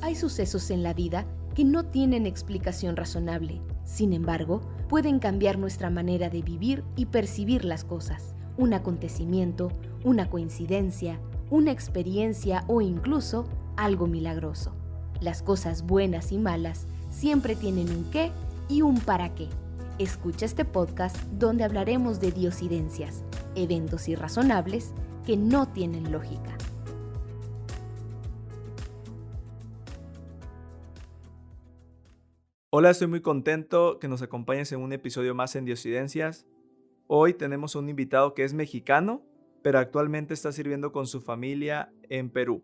Hay sucesos en la vida que no tienen explicación razonable. Sin embargo, pueden cambiar nuestra manera de vivir y percibir las cosas. Un acontecimiento, una coincidencia, una experiencia o incluso algo milagroso. Las cosas buenas y malas siempre tienen un qué y un para qué. Escucha este podcast donde hablaremos de diosidencias, eventos irrazonables que no tienen lógica. Hola, estoy muy contento que nos acompañes en un episodio más en Diosidencias. Hoy tenemos un invitado que es mexicano, pero actualmente está sirviendo con su familia en Perú.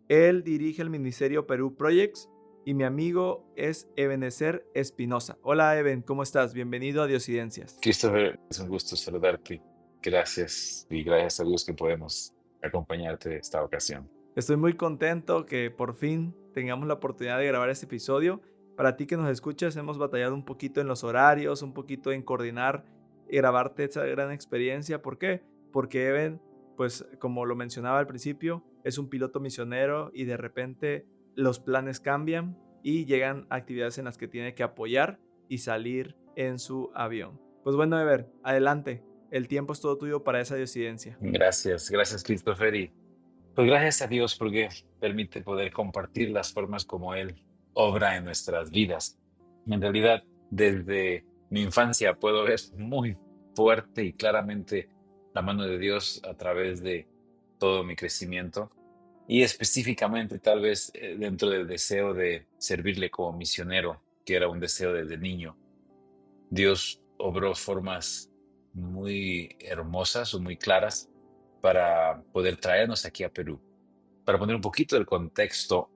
Él dirige el Ministerio Perú Projects y mi amigo es Ebenezer Espinosa. Hola Eben, ¿cómo estás? Bienvenido a Diosidencias. Christopher, es un gusto saludarte. Gracias y gracias a Dios que podemos acompañarte en esta ocasión. Estoy muy contento que por fin tengamos la oportunidad de grabar este episodio. Para ti que nos escuchas, hemos batallado un poquito en los horarios, un poquito en coordinar y grabarte esta gran experiencia. ¿Por qué? Porque Eben, pues como lo mencionaba al principio, es un piloto misionero y de repente los planes cambian y llegan actividades en las que tiene que apoyar y salir en su avión. Pues bueno, Eben, adelante. El tiempo es todo tuyo para esa disidencia. Gracias Christopher y pues gracias a Dios porque permite poder compartir las formas como Él obra en nuestras vidas. En realidad, desde mi infancia puedo ver muy fuerte y claramente la mano de Dios a través de todo mi crecimiento y específicamente tal vez dentro del deseo de servirle como misionero, que era un deseo desde niño. Dios obró formas muy hermosas o muy claras para poder traernos aquí a Perú. Para poner un poquito del contexto,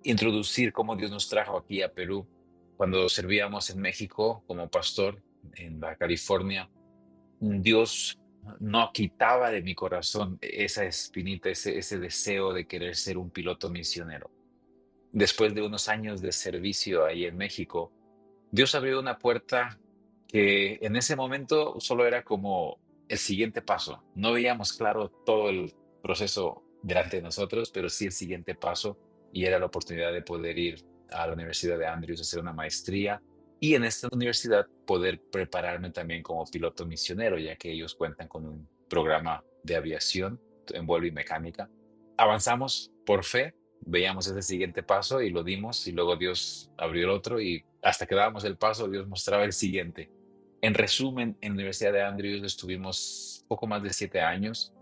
introducir cómo Dios nos trajo aquí a Perú. Cuando servíamos en México como pastor en Baja California, Dios no quitaba de mi corazón esa espinita, ese deseo de querer ser un piloto misionero. Después de unos años de servicio ahí en México, Dios abrió una puerta que en ese momento solo era como el siguiente paso. No veíamos claro todo el proceso delante de nosotros, pero sí el siguiente paso y era la oportunidad de poder ir a la Universidad de Andrews a hacer una maestría y en esta universidad poder prepararme también como piloto misionero, ya que ellos cuentan con un programa de aviación en vuelo y mecánica. Avanzamos por fe, veíamos ese siguiente paso y lo dimos y luego Dios abrió el otro y hasta que dábamos el paso Dios mostraba el siguiente. En resumen, en la Universidad de Andrews estuvimos poco más de 7 años.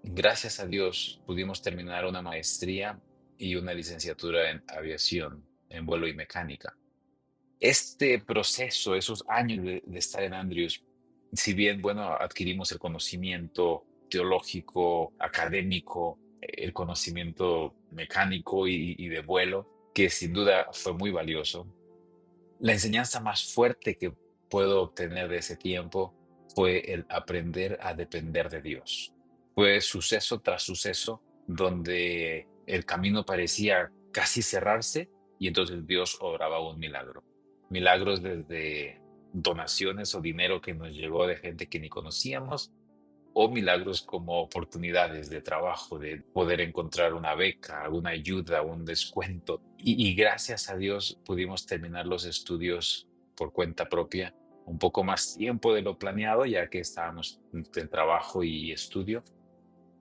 Gracias a Dios pudimos terminar una maestría y una licenciatura en aviación, en vuelo y mecánica. Este proceso, esos años de estar en Andrews, si bien, bueno, adquirimos el conocimiento teológico, académico, el conocimiento mecánico y de vuelo, que sin duda fue muy valioso. La enseñanza más fuerte que puedo obtener de ese tiempo fue el aprender a depender de Dios. Fue suceso tras suceso donde el camino parecía casi cerrarse y entonces Dios obraba un milagro. Milagros desde donaciones o dinero que nos llegó de gente que ni conocíamos o milagros como oportunidades de trabajo, de poder encontrar una beca, una ayuda, un descuento. Y gracias a Dios pudimos terminar los estudios por cuenta propia, un poco más tiempo de lo planeado, ya que estábamos en trabajo y estudio.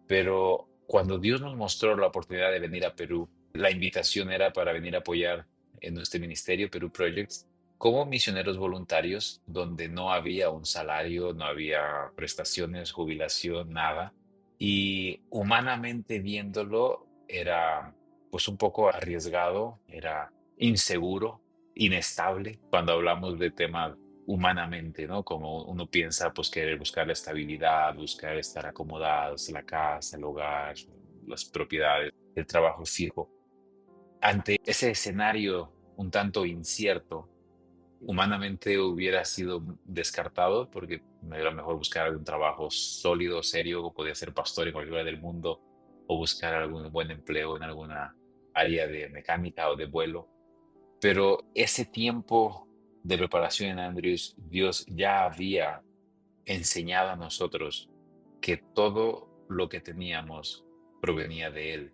Pero cuando Dios nos mostró la oportunidad de venir a Perú, la invitación era para venir a apoyar en nuestro ministerio, Perú Projects, como misioneros voluntarios, donde no había un salario, no había prestaciones, jubilación, nada. Y humanamente viéndolo, era pues un poco arriesgado, era inseguro, inestable, cuando hablamos de temas humanamente, ¿no? Como uno piensa, pues querer buscar la estabilidad, buscar estar acomodados, la casa, el hogar, las propiedades, el trabajo fijo. Ante ese escenario un tanto incierto, humanamente hubiera sido descartado porque era mejor buscar algún trabajo sólido, serio, o podía ser pastor en cualquier lugar del mundo o buscar algún buen empleo en alguna área de mecánica o de vuelo. Pero ese tiempo de preparación en Andrews, Dios ya había enseñado a nosotros que todo lo que teníamos provenía de Él.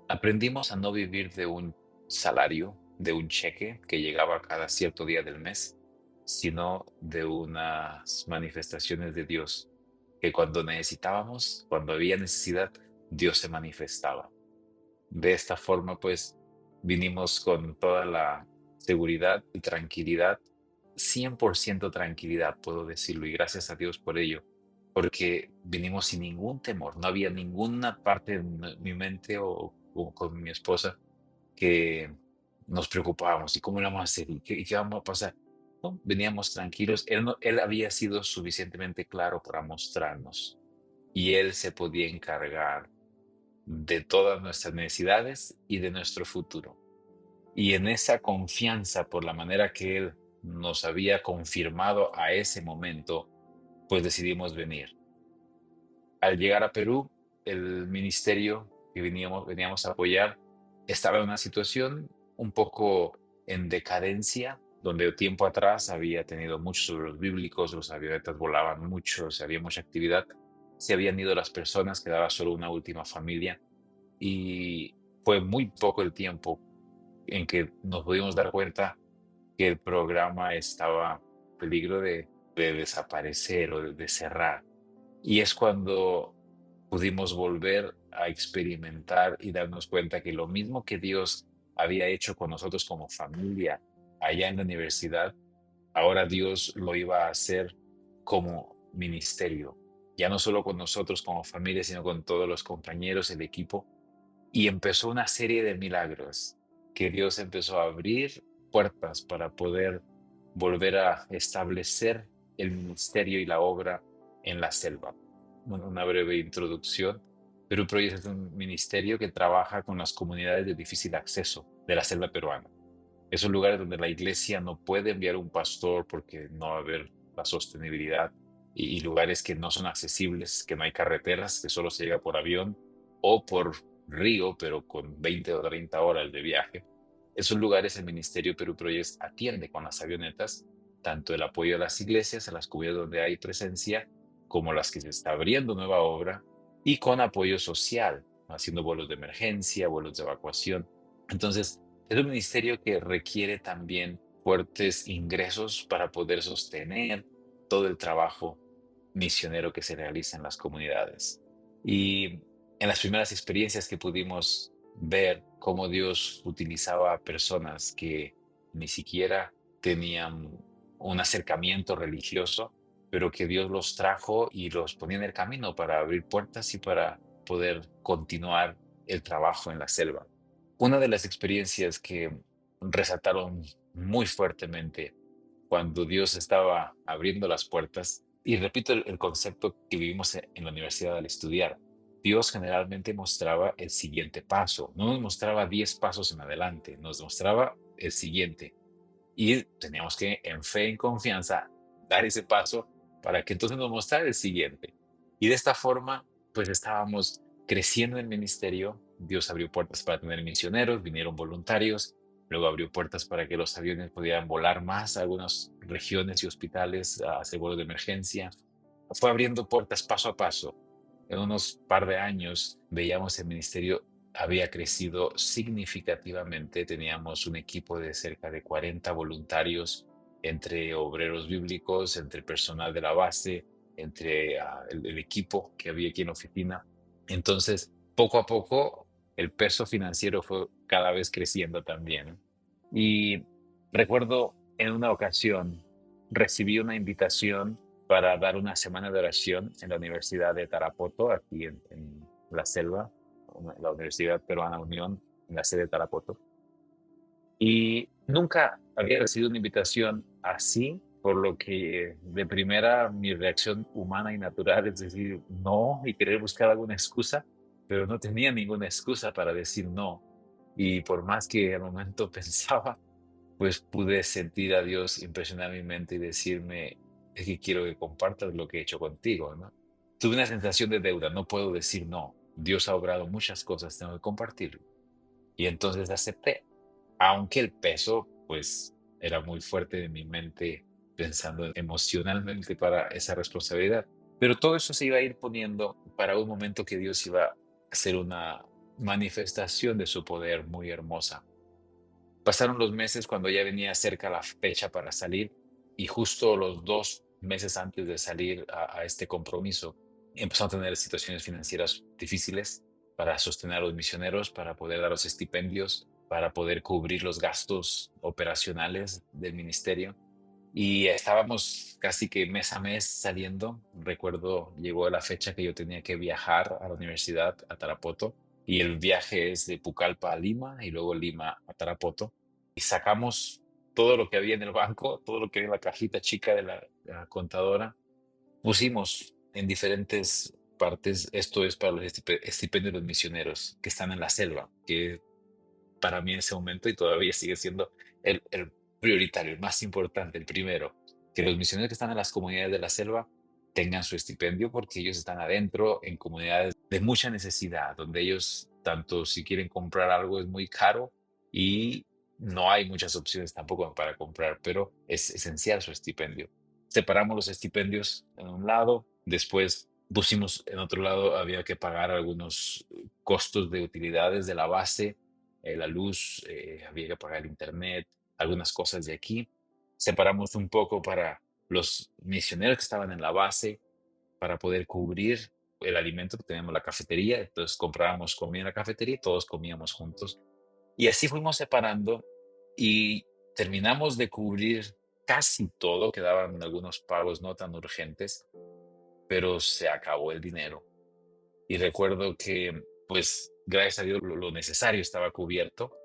Aprendimos a no vivir de un salario, de un cheque que llegaba cada cierto día del mes, sino de unas manifestaciones de Dios, que cuando necesitábamos, cuando había necesidad, Dios se manifestaba. De esta forma, pues, vinimos con toda la seguridad y tranquilidad, 100% tranquilidad, puedo decirlo, y gracias a Dios por ello, porque vinimos sin ningún temor, no había ninguna parte de mi mente o con mi esposa que nos preocupábamos, ¿y cómo lo vamos a hacer? ¿Y qué vamos a pasar? No, veníamos tranquilos, él había sido suficientemente claro para mostrarnos, y él se podía encargar de todas nuestras necesidades y de nuestro futuro. Y en esa confianza por la manera que Él nos había confirmado a ese momento, pues decidimos venir. Al llegar a Perú, el ministerio que veníamos a apoyar estaba en una situación un poco en decadencia, donde tiempo atrás había tenido muchos suelos bíblicos, los avionetas volaban mucho, había mucha actividad, se habían ido las personas, quedaba solo una última familia y fue muy poco el tiempo en que nos pudimos dar cuenta que el programa estaba en peligro de desaparecer o de cerrar. Y es cuando pudimos volver a experimentar y darnos cuenta que lo mismo que Dios había hecho con nosotros como familia allá en la universidad, ahora Dios lo iba a hacer como ministerio, ya no solo con nosotros como familia, sino con todos los compañeros, el equipo, y empezó una serie de milagros que Dios empezó a abrir puertas para poder volver a establecer el ministerio y la obra en la selva. Bueno, una breve introducción. Perú Project es un ministerio que trabaja con las comunidades de difícil acceso de la selva peruana. Esos lugares donde la iglesia no puede enviar un pastor porque no va a haber la sostenibilidad y lugares que no son accesibles, que no hay carreteras, que solo se llega por avión o por río, pero con 20 o 30 horas de viaje. Esos lugares el Ministerio Perú Project atiende con las avionetas, tanto el apoyo a las iglesias, a las comunidades donde hay presencia, como las que se está abriendo nueva obra, y con apoyo social, haciendo vuelos de emergencia, vuelos de evacuación. Entonces, es un ministerio que requiere también fuertes ingresos para poder sostener todo el trabajo misionero que se realiza en las comunidades. Y en las primeras experiencias que pudimos ver cómo Dios utilizaba a personas que ni siquiera tenían un acercamiento religioso, pero que Dios los trajo y los ponía en el camino para abrir puertas y para poder continuar el trabajo en la selva. Una de las experiencias que resaltaron muy fuertemente cuando Dios estaba abriendo las puertas, y repito el concepto que vivimos en la universidad al estudiar, Dios generalmente mostraba el siguiente paso, no nos mostraba 10 pasos en adelante, nos mostraba el siguiente. Y teníamos que, en fe, en confianza, dar ese paso para que entonces nos mostrara el siguiente. Y de esta forma, pues estábamos creciendo en el ministerio. Dios abrió puertas para tener misioneros, vinieron voluntarios, luego abrió puertas para que los aviones pudieran volar más a algunas regiones y hospitales a hacer vuelos de emergencia. Fue abriendo puertas paso a paso. En unos par de años veíamos el ministerio había crecido significativamente. Teníamos un equipo de cerca de 40 voluntarios entre obreros bíblicos, entre personal de la base, entre el equipo que había aquí en la oficina. Entonces, poco a poco, el peso financiero fue cada vez creciendo también. Y recuerdo en una ocasión recibí una invitación para dar una semana de oración en la Universidad de Tarapoto, aquí en la selva, la Universidad Peruana Unión, en la sede de Tarapoto. Y nunca había recibido una invitación así, por lo que de primera mi reacción humana y natural es decir no y querer buscar alguna excusa, pero no tenía ninguna excusa para decir no. Y por más que al momento pensaba, pues pude sentir a Dios impresionar mi mente y decirme, es que quiero que compartas lo que he hecho contigo, ¿no? Tuve una sensación de deuda, no puedo decir no. Dios ha obrado muchas cosas, tengo que compartirlo. Y entonces acepté, aunque el peso, pues, era muy fuerte en mi mente, pensando emocionalmente para esa responsabilidad. Pero todo eso se iba a ir poniendo para un momento que Dios iba a hacer una manifestación de su poder muy hermosa. Pasaron los meses cuando ya venía cerca la fecha para salir y justo los 2 meses antes de salir a este compromiso, empezamos a tener situaciones financieras difíciles para sostener a los misioneros, para poder dar los estipendios, para poder cubrir los gastos operacionales del ministerio. Y estábamos casi que mes a mes saliendo. Recuerdo, llegó la fecha que yo tenía que viajar a la universidad, a Tarapoto, y el viaje es de Pucallpa a Lima y luego Lima a Tarapoto. Y sacamos todo lo que había en el banco, todo lo que había en la cajita chica de la contadora, pusimos en diferentes partes. Esto es para los estipendios de los misioneros que están en la selva, que para mí en ese momento y todavía sigue siendo el prioritario, el más importante, el primero, que los misioneros que están en las comunidades de la selva tengan su estipendio porque ellos están adentro en comunidades de mucha necesidad, donde ellos, tanto si quieren comprar algo es muy caro y no hay muchas opciones tampoco para comprar, pero es esencial su estipendio. Separamos los estipendios en un lado, después pusimos en otro lado, había que pagar algunos costos de utilidades de la base, la luz, había que pagar el internet, algunas cosas de aquí. Separamos un poco para los misioneros que estaban en la base, para poder cubrir el alimento que tenemos en la cafetería. Entonces comprábamos comida en la cafetería y todos comíamos juntos. Y así fuimos separando y terminamos de cubrir casi todo. Quedaban algunos pagos no tan urgentes, pero se acabó el dinero. Y recuerdo que, pues, gracias a Dios, lo necesario estaba cubierto.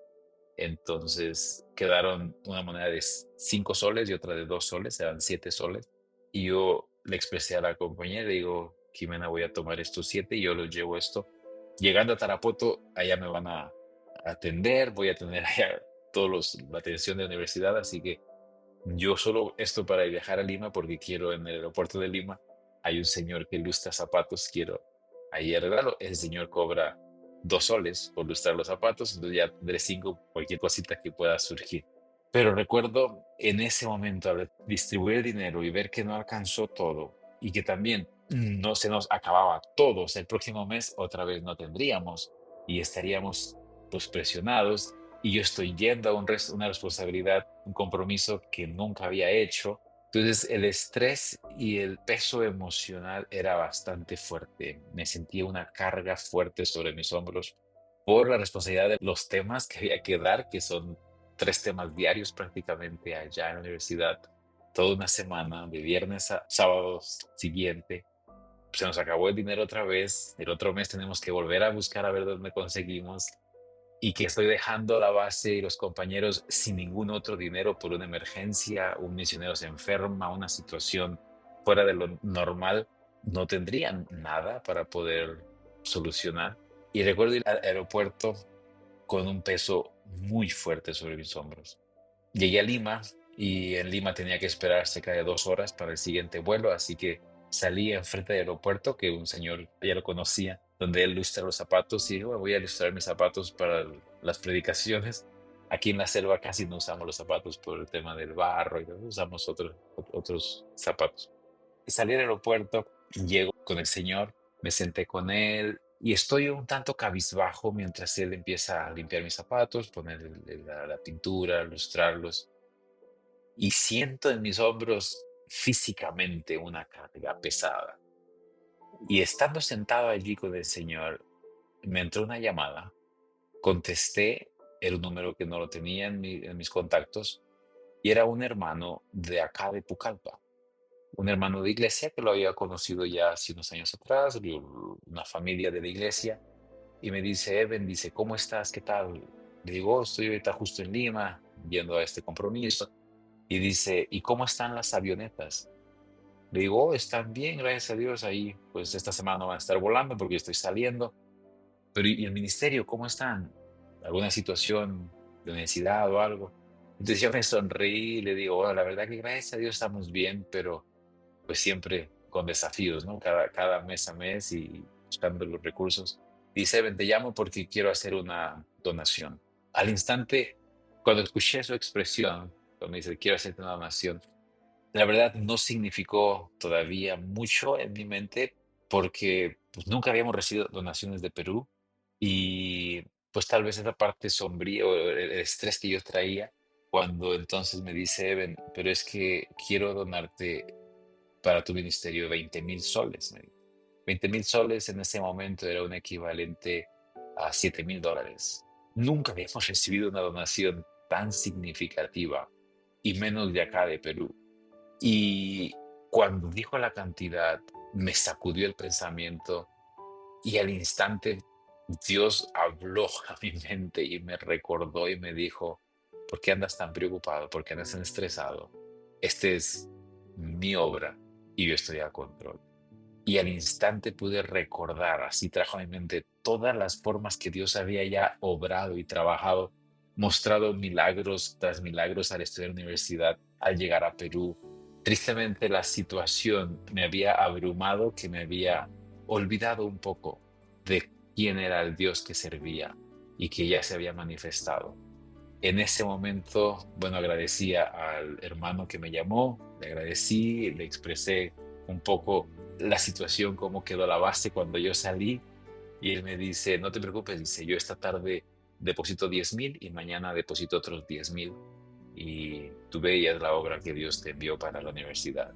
Entonces quedaron una moneda de 5 soles y otra de 2 soles, eran 7 soles. Y yo le expresé a la compañera, le digo, Jimena, voy a tomar estos 7 y yo los llevo esto. Llegando a Tarapoto, allá me van a atender, voy a tener allá la atención de la universidad, así que yo solo esto para viajar a Lima porque quiero en el aeropuerto de Lima, hay un señor que lustra zapatos, quiero ahí arreglarlo. Ese señor cobra 2 soles por lustrar los zapatos, entonces ya tendré 5, cualquier cosita que pueda surgir. Pero recuerdo en ese momento al distribuir el dinero y ver que no alcanzó todo y que también no se nos acababa todo, o sea, el próximo mes otra vez no tendríamos y estaríamos pues presionados y yo estoy yendo a una responsabilidad, un compromiso que nunca había hecho. Entonces el estrés y el peso emocional era bastante fuerte. Me sentía una carga fuerte sobre mis hombros por la responsabilidad de los temas que había que dar, que son 3 temas diarios prácticamente allá en la universidad, toda una semana, de viernes a sábado siguiente. Se nos acabó el dinero otra vez, el otro mes tenemos que volver a buscar a ver dónde conseguimos y que estoy dejando la base y los compañeros sin ningún otro dinero por una emergencia, un misionero se enferma, una situación fuera de lo normal, no tendrían nada para poder solucionar. Y recuerdo ir al aeropuerto con un peso muy fuerte sobre mis hombros. Llegué a Lima y en Lima tenía que esperar cerca de 2 horas para el siguiente vuelo, así que salí enfrente del aeropuerto, que un señor ya lo conocía, donde él lustra los zapatos y dijo, voy a lustrar mis zapatos para las predicaciones. Aquí en la selva casi no usamos los zapatos por el tema del barro y usamos otros zapatos. Y salí del aeropuerto, llego con el señor, me senté con él y estoy un tanto cabizbajo mientras él empieza a limpiar mis zapatos, poner la pintura, lustrarlos y siento en mis hombros físicamente una carga pesada. Y estando sentado allí con el señor, me entró una llamada, contesté, era un número que no lo tenía en mis contactos y era un hermano de acá de Pucallpa, un hermano de iglesia que lo había conocido ya hace unos años atrás, una familia de la iglesia, y me dice, Eben, dice, ¿cómo estás? ¿Qué tal? Le digo, "Oh, estoy ahorita justo en Lima, yendo a este compromiso". Y dice, ¿y cómo están las avionetas? Le digo, "Oh, están bien, gracias a Dios, ahí, pues esta semana no van a estar volando porque yo estoy saliendo, pero ¿y el ministerio, cómo están? ¿Alguna situación de necesidad o algo?". Entonces yo me sonreí y le digo, "Oh, la verdad que gracias a Dios estamos bien, pero pues siempre con desafíos, ¿no? Cada mes a mes y buscando los recursos". Dice, "Ven, te llamo porque quiero hacer una donación". Al instante, cuando escuché su expresión, cuando dice, quiero hacerte una donación, la verdad no significó todavía mucho en mi mente porque pues, nunca habíamos recibido donaciones de Perú y pues tal vez esa parte sombría o el estrés que yo traía, cuando entonces me dice Eben, pero es que quiero donarte para tu ministerio 20,000 soles. 20,000 soles en ese momento era un equivalente a $7,000. Nunca habíamos recibido una donación tan significativa y menos de acá de Perú. Y cuando dijo la cantidad, me sacudió el pensamiento y al instante Dios habló a mi mente y me recordó y me dijo, ¿por qué andas tan preocupado? ¿Por qué andas tan estresado? Este es mi obra y yo estoy a control. Y al instante pude recordar, así trajo a mi mente todas las formas que Dios había ya obrado y trabajado, mostrado milagros tras milagros al estudiar en la universidad, al llegar a Perú. Tristemente la situación me había abrumado, que me había olvidado un poco de quién era el Dios que servía y que ya se había manifestado. En ese momento, bueno, agradecía al hermano que me llamó, le agradecí, le expresé un poco la situación, cómo quedó la base cuando yo salí, y él me dice, no te preocupes, dice, yo esta tarde deposito 10,000 y mañana deposito otros 10,000 y tú veías la obra que Dios te envió para la universidad.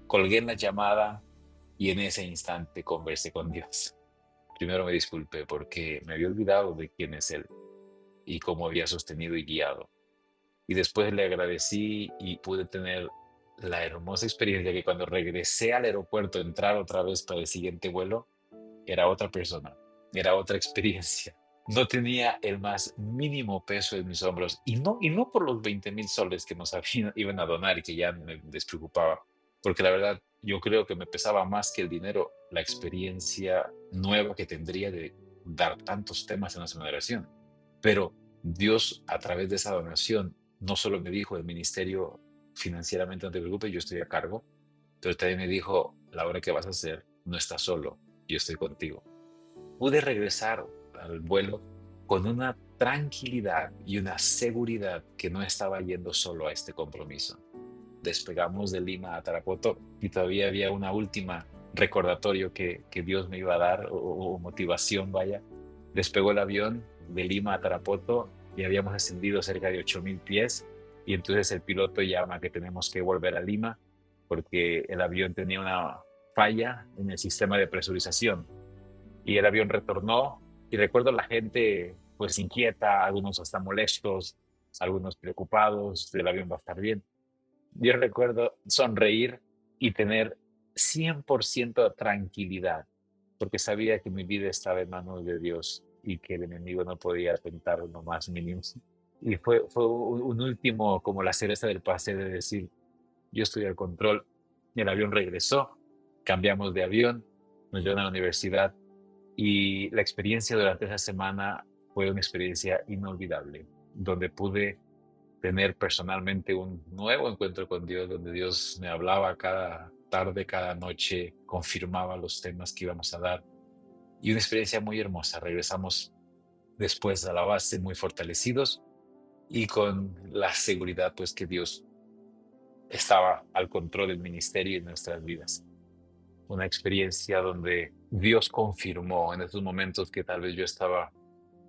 Colgué en la llamada y en ese instante conversé con Dios. Primero me disculpé porque me había olvidado de quién es Él y cómo había sostenido y guiado. Y después le agradecí y pude tener la hermosa experiencia que cuando regresé al aeropuerto, entrar otra vez para el siguiente vuelo, era otra persona, era otra experiencia. No tenía el más mínimo peso en mis hombros y no por los 20,000 soles que nos iban a donar y que ya me despreocupaba, porque la verdad yo creo que me pesaba más que el dinero la experiencia nueva que tendría de dar tantos temas en la generación. Pero Dios, a través de esa donación, no solo me dijo el ministerio financieramente no te preocupes, yo estoy a cargo, pero también me dijo la obra que vas a hacer no estás solo, yo estoy contigo. Pude regresar al vuelo con una tranquilidad y una seguridad que no estaba yendo solo a este compromiso. Despegamos de Lima a Tarapoto y todavía había una última recordatorio que Dios me iba a dar o motivación, vaya. Despegó el avión de Lima a Tarapoto y habíamos ascendido cerca de 8,000 pies y entonces el piloto llama que tenemos que volver a Lima porque el avión tenía una falla en el sistema de presurización y el avión retornó y recuerdo la gente pues inquieta, algunos hasta molestos, algunos preocupados, el avión va a estar bien. Yo recuerdo sonreír y tener 100% tranquilidad, porque sabía que mi vida estaba en manos de Dios y que el enemigo no podía atentar lo más mínimo. Y fue un último, como la cereza del pastel, de decir, yo estoy al control. Y el avión regresó, cambiamos de avión, nos llevaron a la universidad y la experiencia durante esa semana fue una experiencia inolvidable, donde pude tener personalmente un nuevo encuentro con Dios, donde Dios me hablaba cada tarde, cada noche, confirmaba los temas que íbamos a dar y una experiencia muy hermosa. Regresamos después a la base muy fortalecidos y con la seguridad pues que Dios estaba al control del ministerio y de nuestras vidas. Una experiencia donde Dios confirmó en esos momentos que tal vez yo estaba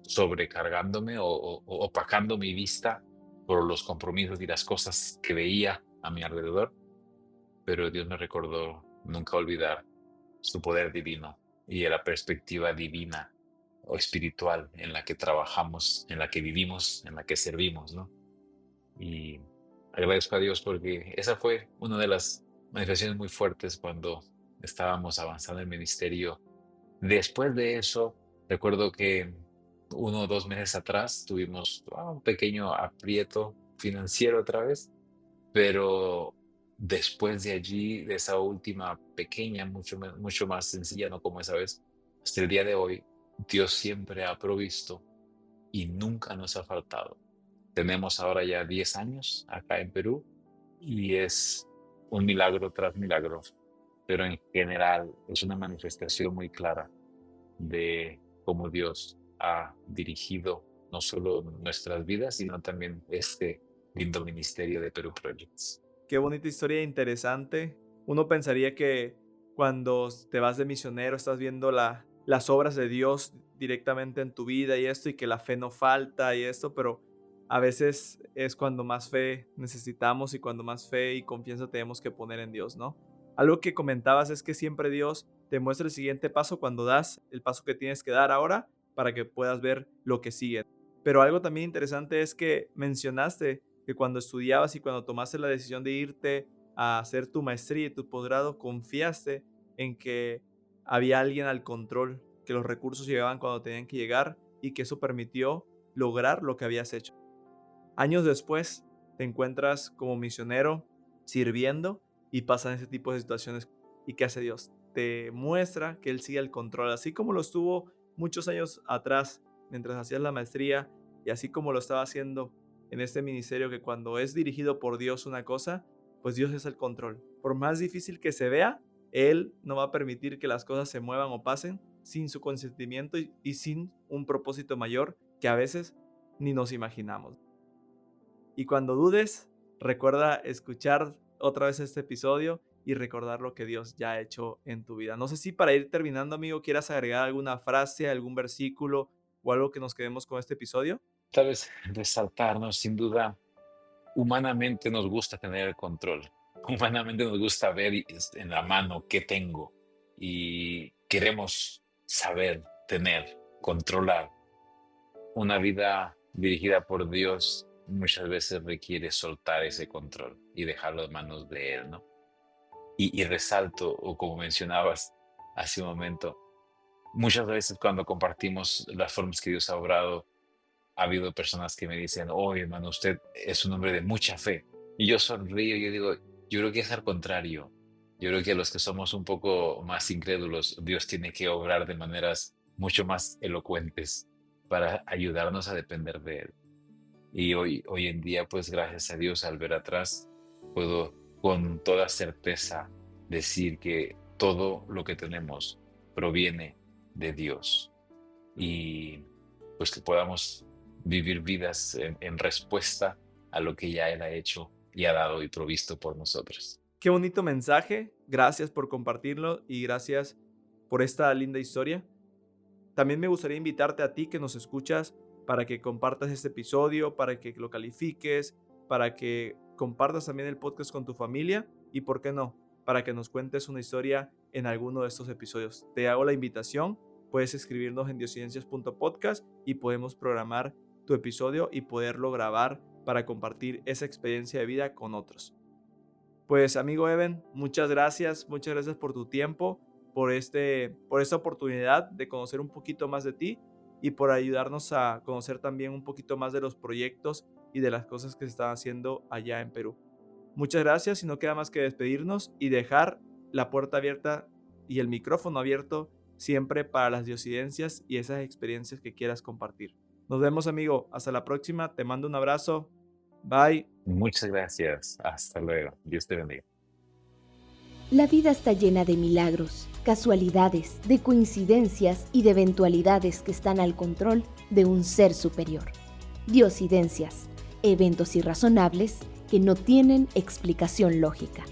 sobrecargándome o opacando mi vista por los compromisos y las cosas que veía a mi alrededor, pero Dios me recordó nunca olvidar su poder divino y la perspectiva divina o espiritual en la que trabajamos, en la que vivimos, en la que servimos, ¿no? Y agradezco a Dios porque esa fue una de las manifestaciones muy fuertes cuando estábamos avanzando en el ministerio. Después de eso, recuerdo que 1 o 2 meses atrás tuvimos un pequeño aprieto financiero otra vez, pero después de allí, de esa última pequeña, mucho más sencilla, no como esa vez, hasta el día de hoy, Dios siempre ha provisto y nunca nos ha faltado. Tenemos ahora ya 10 años acá en Perú y es un milagro tras milagro, pero en general es una manifestación muy clara de cómo Dios ha dirigido no solo nuestras vidas, sino también este lindo ministerio de Perú Projects. Qué bonita historia interesante. Uno pensaría que cuando te vas de misionero estás viendo las obras de Dios directamente en tu vida y esto, y que la fe no falta y esto, pero a veces es cuando más fe necesitamos y cuando más fe y confianza tenemos que poner en Dios, ¿no? Algo que comentabas es que siempre Dios te muestra el siguiente paso cuando das el paso que tienes que dar ahora para que puedas ver lo que sigue. Pero algo también interesante es que mencionaste que cuando estudiabas y cuando tomaste la decisión de irte a hacer tu maestría y tu posgrado, confiaste en que había alguien al control, que los recursos llegaban cuando tenían que llegar y que eso permitió lograr lo que habías hecho. Años después te encuentras como misionero sirviendo y pasan ese tipo de situaciones. ¿Y qué hace Dios? Te muestra que Él sigue el control, así como lo estuvo muchos años atrás mientras hacías la maestría y así como lo estaba haciendo en este ministerio, que cuando es dirigido por Dios una cosa, pues Dios es el control. Por más difícil que se vea, Él no va a permitir que las cosas se muevan o pasen sin su consentimiento y sin un propósito mayor que a veces ni nos imaginamos. Y cuando dudes, recuerda escuchar otra vez este episodio y recordar lo que Dios ya ha hecho en tu vida. No sé si para ir terminando, amigo, quieras agregar alguna frase, algún versículo o algo que nos quedemos con este episodio. Tal vez resaltarnos, sin duda, humanamente nos gusta tener el control. Humanamente nos gusta ver en la mano qué tengo y queremos saber, tener, controlar. Una vida dirigida por Dios muchas veces requiere soltar ese control y dejarlo en manos de Él, ¿no? Y resalto, o como mencionabas hace un momento, muchas veces cuando compartimos las formas que Dios ha obrado, ha habido personas que me dicen, oye, hermano, usted es un hombre de mucha fe. Y yo sonrío y yo digo, yo creo que es al contrario. Yo creo que los que somos un poco más incrédulos, Dios tiene que obrar de maneras mucho más elocuentes para ayudarnos a depender de Él. Y hoy en día, pues gracias a Dios, al ver atrás, puedo con toda certeza decir que todo lo que tenemos proviene de Dios. Y pues que podamos vivir vidas en respuesta a lo que ya Él ha hecho y ha dado y provisto por nosotros. Qué bonito mensaje. Gracias por compartirlo y gracias por esta linda historia. También me gustaría invitarte a ti que nos escuchas para que compartas este episodio, para que lo califiques, para que compartas también el podcast con tu familia y, ¿por qué no?, para que nos cuentes una historia en alguno de estos episodios. Te hago la invitación, puedes escribirnos en diosidencias.podcast y podemos programar tu episodio y poderlo grabar para compartir esa experiencia de vida con otros. Pues amigo Eben, muchas gracias por tu tiempo, por esta oportunidad de conocer un poquito más de ti y por ayudarnos a conocer también un poquito más de los proyectos y de las cosas que se están haciendo allá en Perú. Muchas gracias y no queda más que despedirnos y dejar la puerta abierta y el micrófono abierto siempre para las diosidencias y esas experiencias que quieras compartir. Nos vemos, amigo. Hasta la próxima. Te mando un abrazo. Bye. Muchas gracias. Hasta luego. Dios te bendiga. La vida está llena de milagros, casualidades, de coincidencias y de eventualidades que están al control de un ser superior. Diosidencias, eventos irrazonables que no tienen explicación lógica.